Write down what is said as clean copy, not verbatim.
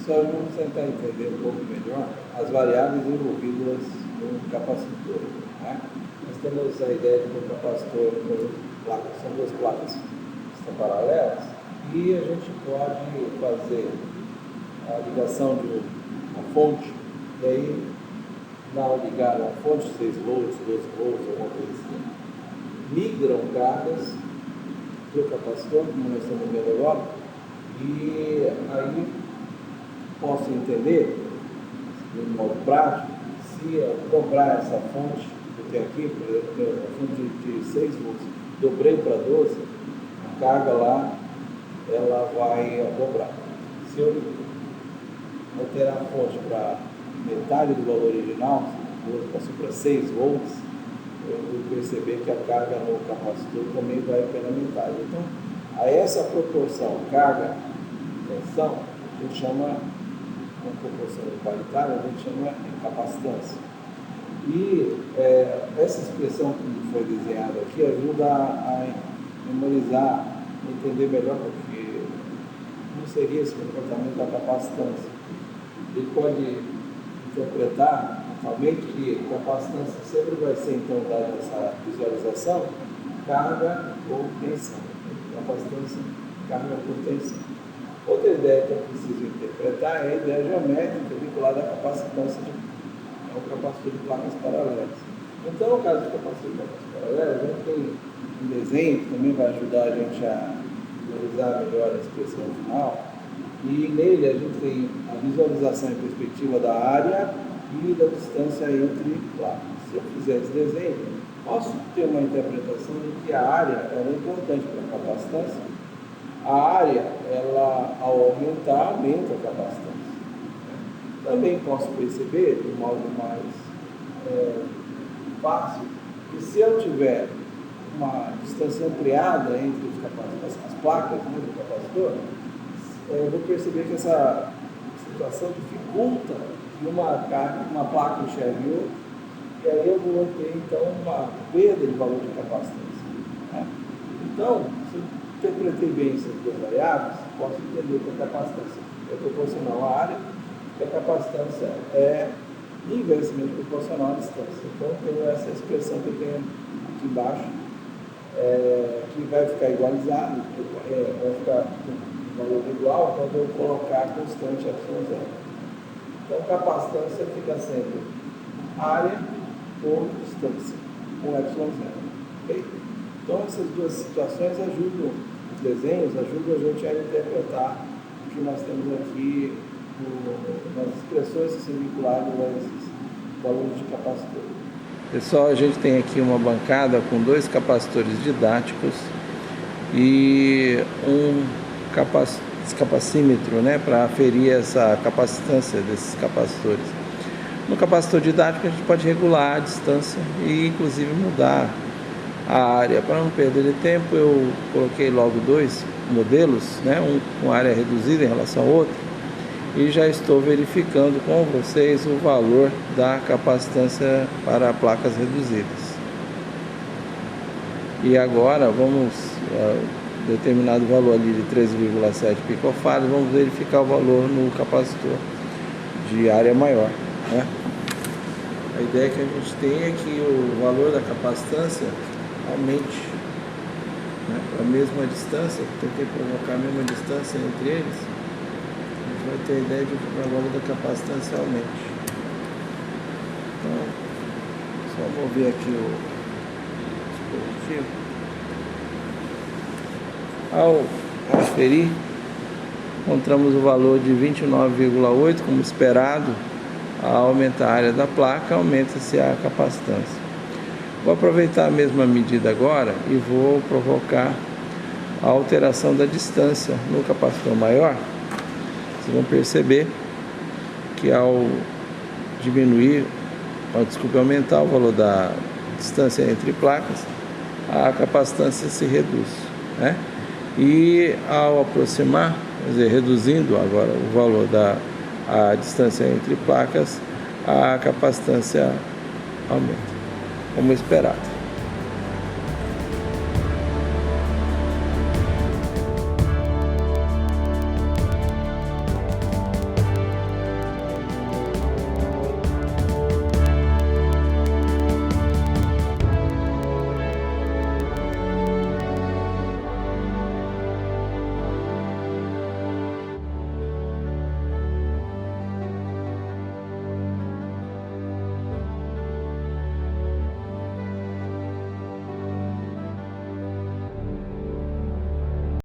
Pessoal, vamos tentar entender um pouco melhor as variáveis envolvidas no capacitor. Né? Nós temos a ideia de um capacitor com placas, são duas placas que estão paralelas, e a gente pode fazer a ligação de uma fonte, e aí, na ligar uma fonte, 6 volts, 12 volts, alguma coisa assim, migram cargas do capacitor, como nós estamos vendo agora, e aí posso entender, de modo prático, se eu dobrar essa fonte que eu tenho aqui, por exemplo, a fonte de 6 volts, dobrei para 12, a carga lá, ela vai dobrar. Se eu alterar a fonte para metade do valor original, passou para 6 volts, eu vou perceber que a carga no capacitor também vai pela metade. Então, a essa proporção carga-tensão, a gente chama, uma proporção paritária, a gente chama de capacitância. E essa expressão que foi desenhada aqui ajuda a memorizar, entender melhor porque não seria esse comportamento da capacitância. Ele pode interpretar totalmente que capacitância sempre vai ser, então, dada essa visualização, carga ou tensão. Capacitância, carga por tensão. Outra ideia que eu preciso interpretar é a ideia geométrica vinculada à capacitância ao capacitor de placas paralelas. Então, no caso de capacitor de placas paralelas, a gente tem um desenho que também vai ajudar a gente a visualizar melhor a expressão final. E nele a gente tem a visualização em perspectiva da área e da distância entre placas. Se eu fizer esse desenho, posso ter uma interpretação de que a área é importante para a capacitância. A área, ela, ao aumentar, aumenta a capacitância. Também posso perceber, de um modo mais fácil, que se eu tiver uma distância ampliada entre as placas, né, do capacitor, eu vou perceber que essa situação dificulta que uma placa enxergue outra, e aí eu vou ter, então, uma perda de valor de capacitância. Né? Então, se eu interpretei bem essas duas variáveis, posso entender que a capacitância é proporcional à área e a capacitância é inversamente proporcional à distância. Então, eu tenho essa expressão que eu tenho aqui embaixo, que vai ficar igualizado, vai ficar valor igual quando eu colocar a constante ε0. Então, capacitância fica sendo área por distância, com ε0. Okay? Então, essas duas situações ajudam, os desenhos ajudam a gente a interpretar o que nós temos aqui nas expressões que são vinculadas a esses valores de capacitor. Pessoal, a gente tem aqui uma bancada com 2 capacitores didáticos e um capacímetro, né, para aferir essa capacitância desses capacitores. No capacitor didático a gente pode regular a distância e inclusive mudar a área. Para não perder tempo, eu coloquei logo 2 modelos, né, um com área reduzida em relação ao outro, e já estou verificando com vocês o valor da capacitância para placas reduzidas. E agora vamos determinado valor ali de 13,7 picofarads, vamos verificar o valor no capacitor de área maior, né? A ideia que a gente tem é que o valor da capacitância aumente, né? A mesma distância, tentei provocar a mesma distância entre eles, a gente vai ter a ideia de que o valor da capacitância aumente. Então, só mover aqui o dispositivo. Ao aferir, encontramos o valor de 29,8, como esperado. Ao aumentar a área da placa, aumenta-se a capacitância. Vou aproveitar a mesma medida agora e vou provocar a alteração da distância no capacitor maior. Vocês vão perceber que ao aumentar o valor da distância entre placas, a capacitância se reduz, né? E ao aproximar, quer dizer, reduzindo agora o valor da distância entre placas, a capacitância aumenta, como esperado.